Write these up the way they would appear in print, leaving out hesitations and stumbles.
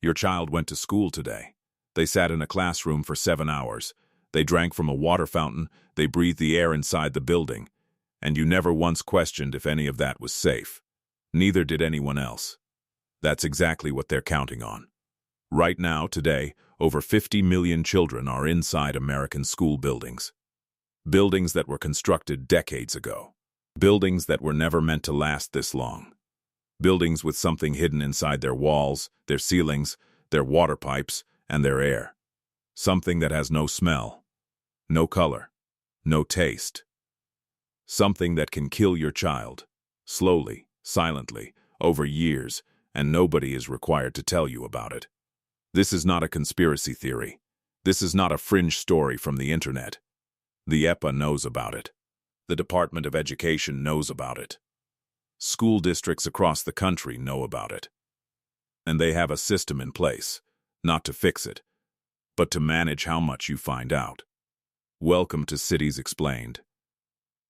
Your child went to school today. They sat in a classroom for 7 hours. They drank from a water fountain. They breathed the air inside the building. And you never once questioned if any of that was safe. Neither did anyone else. That's exactly what they're counting on. Right now, today, over 50 million children are inside American school buildings. Buildings that were constructed decades ago. Buildings that were never meant to last this long. Buildings with something hidden inside their walls, their ceilings, their water pipes, and their air. Something that has no smell, no color, no taste. Something that can kill your child, slowly, silently, over years, and nobody is required to tell you about it. This is not a conspiracy theory. This is not a fringe story from the internet. The EPA knows about it. The Department of Education knows about it. School districts across the country know about it. And they have a system in place, not to fix it, but to manage how much you find out. Welcome to Cities Explained.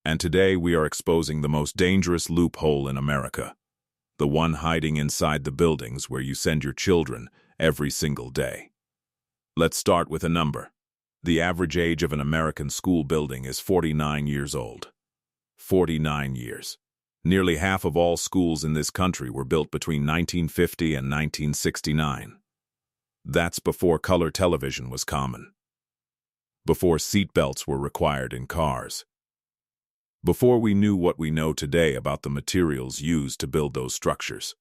And today we are exposing the most dangerous loophole in America, the one hiding inside the buildings where you send your children every single day. Let's start with a number. The average age of an American school building is 49 years old. 49 years. Nearly half of all schools in this country were built between 1950 and 1969. That's before color television was common. Before seatbelts were required in cars. Before we knew what we know today about the materials used to build those structures.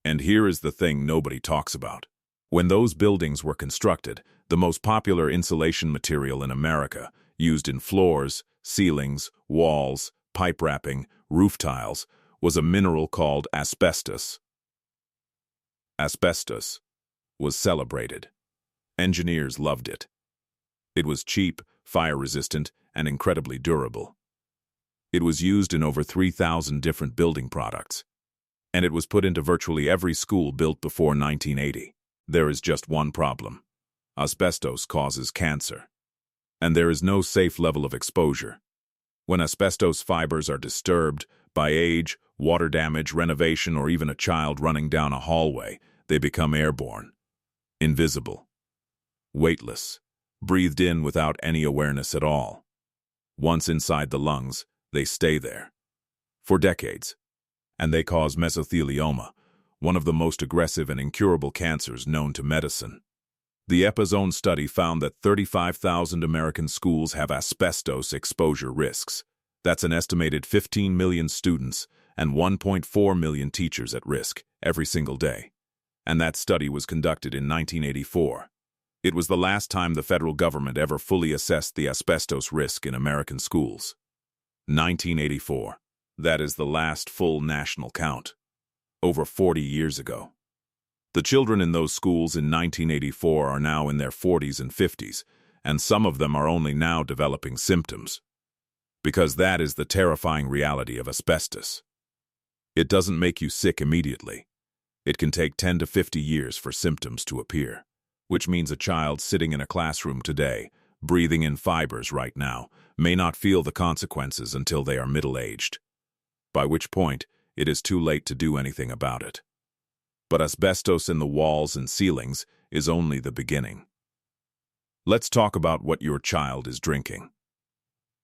And here is the thing nobody talks about. When those buildings were constructed, the most popular insulation material in America, used in floors, ceilings, walls, pipe wrapping, roof tiles, was a mineral called asbestos. Asbestos was celebrated. Engineers loved it. It was cheap, fire-resistant, and incredibly durable. It was used in over 3,000 different building products, and it was put into virtually every school built before 1980. There is just one problem. Asbestos causes cancer. And there is no safe level of exposure. When asbestos fibers are disturbed by age, water damage, renovation, or even a child running down a hallway, they become airborne, invisible, weightless, breathed in without any awareness at all. Once inside the lungs, they stay there for decades, and they cause mesothelioma, one of the most aggressive and incurable cancers known to medicine. The EPA's own study found that 35,000 American schools have asbestos exposure risks. That's an estimated 15 million students and 1.4 million teachers at risk every single day. And that study was conducted in 1984. It was the last time the federal government ever fully assessed the asbestos risk in American schools. 1984. That is the last full national count. Over 40 years ago. The children in those schools in 1984 are now in their 40s and 50s, and some of them are only now developing symptoms. Because that is the terrifying reality of asbestos. It doesn't make you sick immediately. It can take 10 to 50 years for symptoms to appear, which means a child sitting in a classroom today, breathing in fibers right now, may not feel the consequences until they are middle-aged, by which point it is too late to do anything about it. But asbestos in the walls and ceilings is only the beginning. Let's talk about what your child is drinking.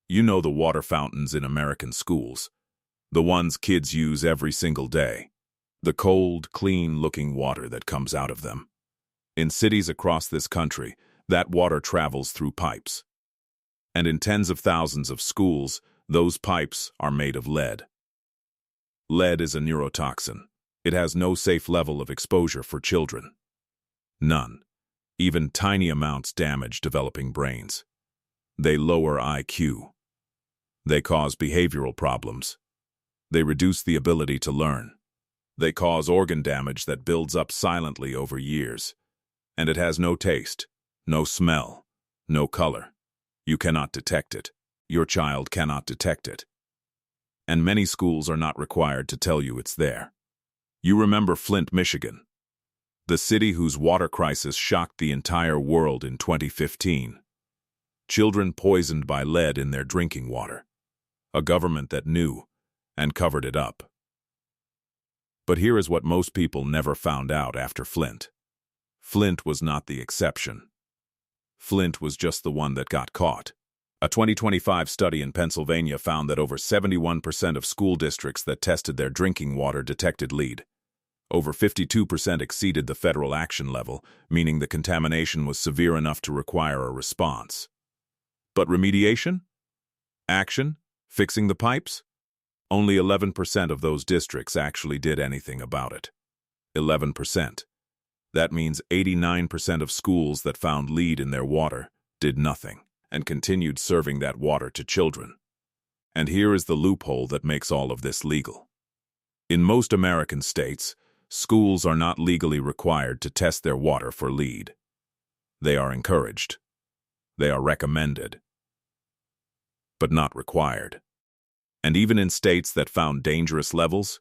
You know the water fountains in American schools, the ones kids use every single day, the cold, clean-looking water that comes out of them. In cities across this country, that water travels through pipes. And in tens of thousands of schools, those pipes are made of lead. Lead is a neurotoxin. It has no safe level of exposure for children. None. Even tiny amounts damage developing brains. They lower IQ. They cause behavioral problems. They reduce the ability to learn. They cause organ damage that builds up silently over years. And it has no taste, no smell, no color. You cannot detect it. Your child cannot detect it. And many schools are not required to tell you it's there. You remember Flint, Michigan, the city whose water crisis shocked the entire world in 2015. Children poisoned by lead in their drinking water. A government that knew and covered it up. But here is what most people never found out after Flint. Flint was not the exception. Flint was just the one that got caught. A 2025 study in Pennsylvania found that over 71% of school districts that tested their drinking water detected lead. Over 52% exceeded the federal action level, meaning the contamination was severe enough to require a response. But remediation? Action? Fixing the pipes? Only 11% of those districts actually did anything about it. 11%. That means 89% of schools that found lead in their water did nothing and continued serving that water to children. And here is the loophole that makes all of this legal. In most American states, schools are not legally required to test their water for lead. They are encouraged. They are recommended, but not required. And even in states that found dangerous levels,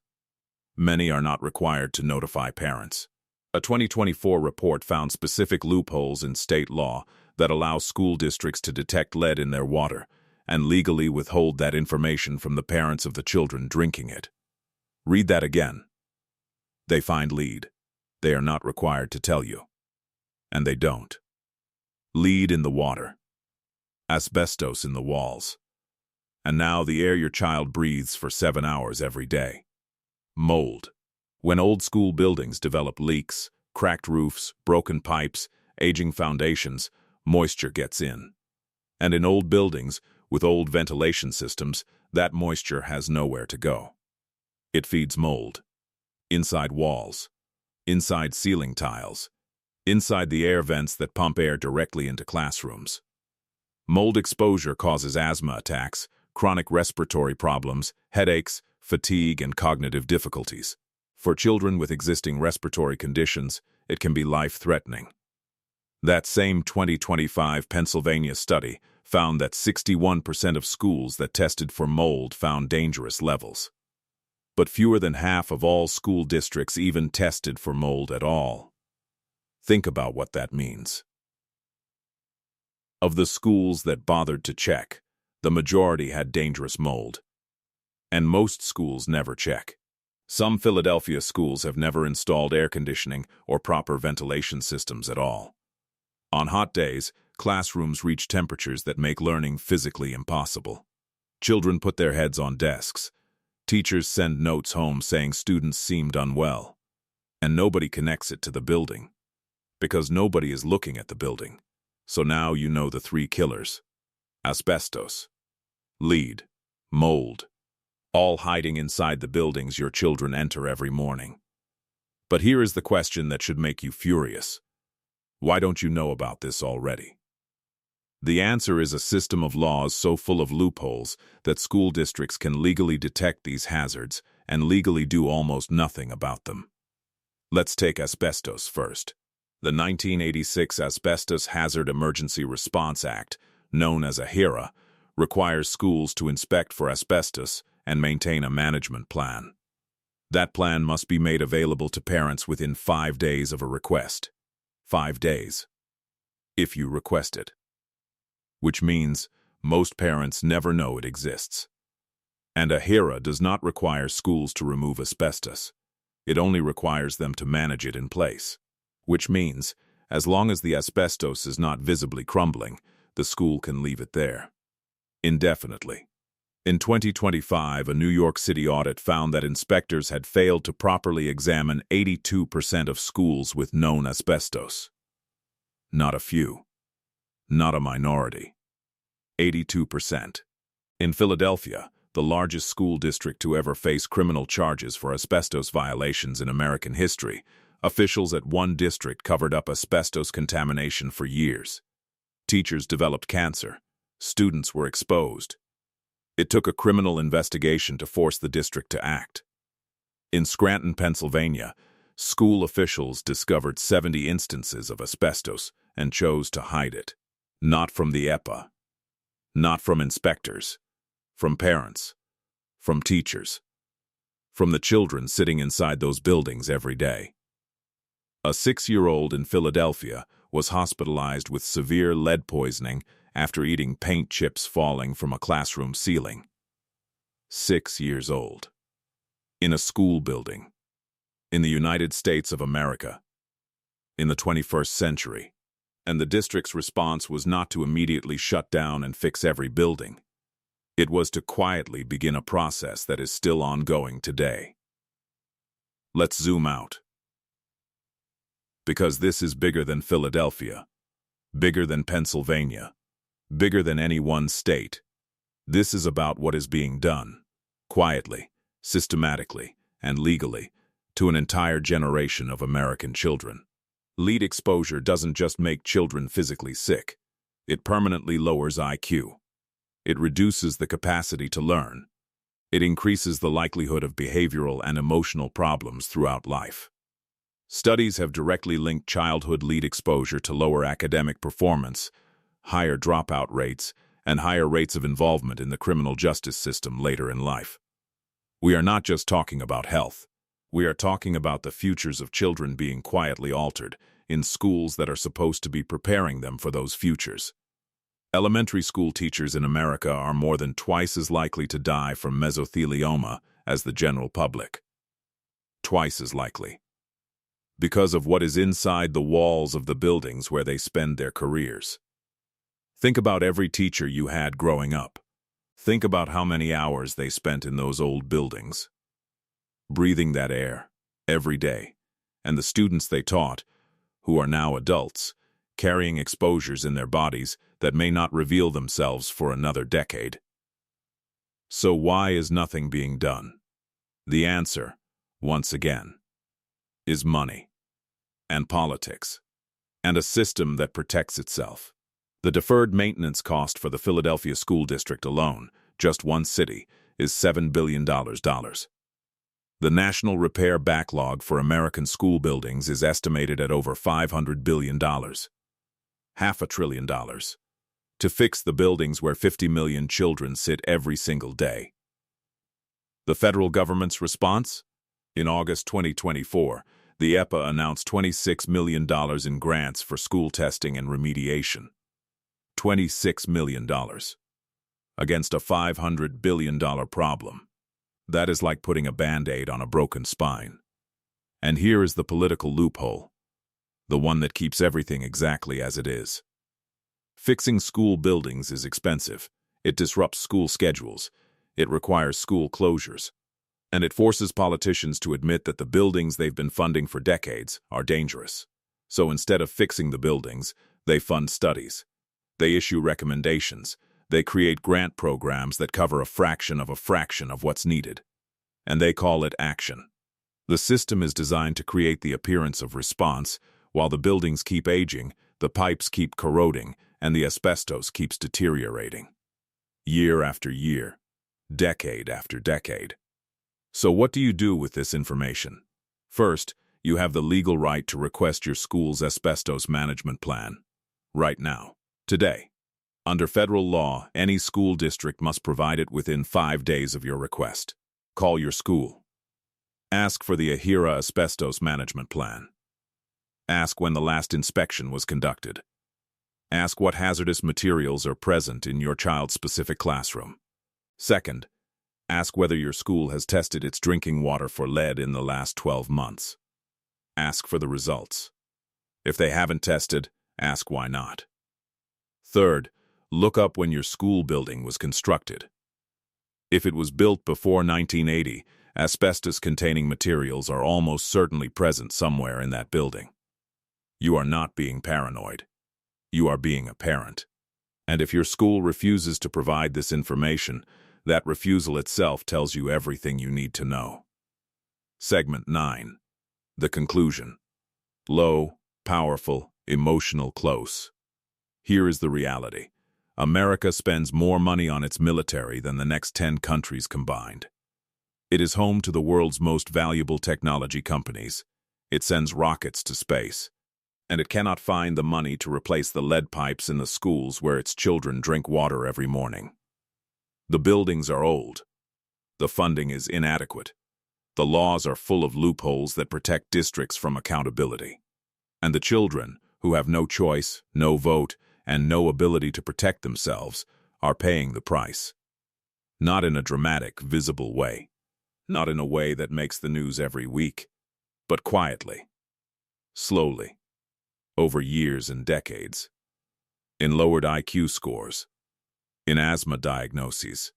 many are not required to notify parents. A 2024 report found specific loopholes in state law that allow school districts to detect lead in their water and legally withhold that information from the parents of the children drinking it. Read that again. They find lead. They are not required to tell you. And they don't. Lead in the water. Asbestos in the walls. And now the air your child breathes for 7 hours every day. Mold. When old school buildings develop leaks, cracked roofs, broken pipes, aging foundations, moisture gets in. And in old buildings, with old ventilation systems, that moisture has nowhere to go. It feeds mold. Inside walls. Inside ceiling tiles. Inside the air vents that pump air directly into classrooms. Mold exposure causes asthma attacks, chronic respiratory problems, headaches, fatigue, and cognitive difficulties. For children with existing respiratory conditions, it can be life-threatening. That same 2025 Pennsylvania study found that 61% of schools that tested for mold found dangerous levels. But fewer than half of all school districts even tested for mold at all. Think about what that means. Of the schools that bothered to check, the majority had dangerous mold. And most schools never check. Some Philadelphia schools have never installed air conditioning or proper ventilation systems at all. On hot days, classrooms reach temperatures that make learning physically impossible. Children put their heads on desks. Teachers send notes home saying students seemed unwell. And nobody connects it to the building. Because nobody is looking at the building. So now you know the three killers. Asbestos. Lead. Mold. All hiding inside the buildings your children enter every morning. But here is the question that should make you furious. Why don't you know about this already? The answer is a system of laws so full of loopholes that school districts can legally detect these hazards and legally do almost nothing about them. Let's take asbestos first. The 1986 Asbestos Hazard Emergency Response Act, known as AHERA, requires schools to inspect for asbestos and maintain a management plan. That plan must be made available to parents within 5 days of a request. 5 days. If you request it. Which means most parents never know it exists. And AHERA does not require schools to remove asbestos. It only requires them to manage it in place. Which means, as long as the asbestos is not visibly crumbling, the school can leave it there. Indefinitely. In 2025, a New York City audit found that inspectors had failed to properly examine 82% of schools with known asbestos. Not a few. Not a minority. 82%. In Philadelphia, the largest school district to ever face criminal charges for asbestos violations in American history, officials at one district covered up asbestos contamination for years. Teachers developed cancer. Students were exposed. It took a criminal investigation to force the district to act. In Scranton, Pennsylvania, school officials discovered 70 instances of asbestos and chose to hide it. Not from the EPA. Not from inspectors. From parents. From teachers. From the children sitting inside those buildings every day. A 6-year-old in Philadelphia was hospitalized with severe lead poisoning after eating paint chips falling from a classroom ceiling. 6 years old. In a school building. In the United States of America. in the 21st century. And the district's response was not to immediately shut down and fix every building. It was to quietly begin a process that is still ongoing today. Let's zoom out. Because this is bigger than Philadelphia, bigger than Pennsylvania, bigger than any one state. This is about what is being done, quietly, systematically, and legally, to an entire generation of American children. Lead exposure doesn't just make children physically sick. It permanently lowers IQ. It reduces the capacity to learn. It increases the likelihood of behavioral and emotional problems throughout life. Studies have directly linked childhood lead exposure to lower academic performance, higher dropout rates, and higher rates of involvement in the criminal justice system later in life. We are not just talking about health. We are talking about the futures of children being quietly altered in schools that are supposed to be preparing them for those futures. Elementary school teachers in America are more than twice as likely to die from mesothelioma as the general public. Twice as likely. Because of what is inside the walls of the buildings where they spend their careers. Think about every teacher you had growing up. Think about how many hours they spent in those old buildings, breathing that air every day, and the students they taught, who are now adults, carrying exposures in their bodies that may not reveal themselves for another decade. So why is nothing being done? The answer, once again, is money, and politics, and a system that protects itself. The deferred maintenance cost for the Philadelphia School District alone, just one city, is $7 billion. The national repair backlog for American school buildings is estimated at over $500 billion. $500 billion. To fix the buildings where 50 million children sit every single day. The federal government's response? In August 2024, the EPA announced $26 million in grants for school testing and remediation. $26 million. Against a $500 billion problem. That is like putting a Band-Aid on a broken spine. And here is the political loophole. The one that keeps everything exactly as it is. Fixing school buildings is expensive. It disrupts school schedules. It requires school closures. And it forces politicians to admit that the buildings they've been funding for decades are dangerous. So instead of fixing the buildings, they fund studies. They issue recommendations. They create grant programs that cover a fraction of what's needed. And they call it action. The system is designed to create the appearance of response, while the buildings keep aging, the pipes keep corroding, and the asbestos keeps deteriorating. Year after year, decade after decade. So what do you do with this information? First, you have the legal right to request your school's asbestos management plan. Right now. Today. Under federal law, any school district must provide it within 5 days of your request. Call your school. Ask for the AHIRA Asbestos Management Plan. Ask when the last inspection was conducted. Ask what hazardous materials are present in your child's specific classroom. Second, ask whether your school has tested its drinking water for lead in the last 12 months. Ask for the results. If they haven't tested, ask why not. Third, look up when your school building was constructed. If it was built before 1980, asbestos-containing materials are almost certainly present somewhere in that building. You are not being paranoid. You are being a parent. And if your school refuses to provide this information, that refusal itself tells you everything you need to know. Segment 9. The conclusion. Low, powerful, emotional, close. Here is the reality. America spends more money on its military than the next 10 countries combined. It is home to the world's most valuable technology companies. It sends rockets to space. And it cannot find the money to replace the lead pipes in the schools where its children drink water every morning. The buildings are old. The funding is inadequate. The laws are full of loopholes that protect districts from accountability. And the children, who have no choice, no vote, and no ability to protect themselves, are paying the price. Not in a dramatic, visible way. Not in a way that makes the news every week, but quietly, slowly, over years and decades. In lowered IQ scores, in asthma diagnoses,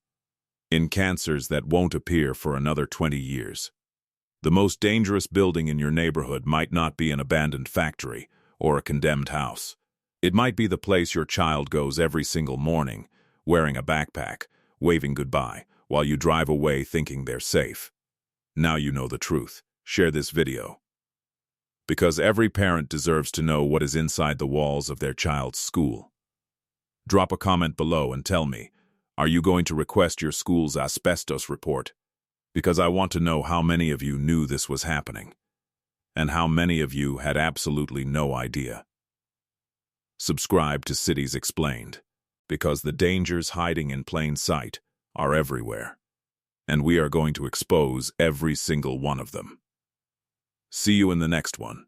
in cancers that won't appear for another 20 years. The most dangerous building in your neighborhood might not be an abandoned factory or a condemned house. It might be the place your child goes every single morning, wearing a backpack, waving goodbye, while you drive away thinking they're safe. Now you know the truth. Share this video. Because every parent deserves to know what is inside the walls of their child's school. Drop a comment below and tell me, are you going to request your school's asbestos report? Because I want to know how many of you knew this was happening, and how many of you had absolutely no idea. Subscribe to Cities Explained, because the dangers hiding in plain sight are everywhere, and we are going to expose every single one of them. See you in the next one.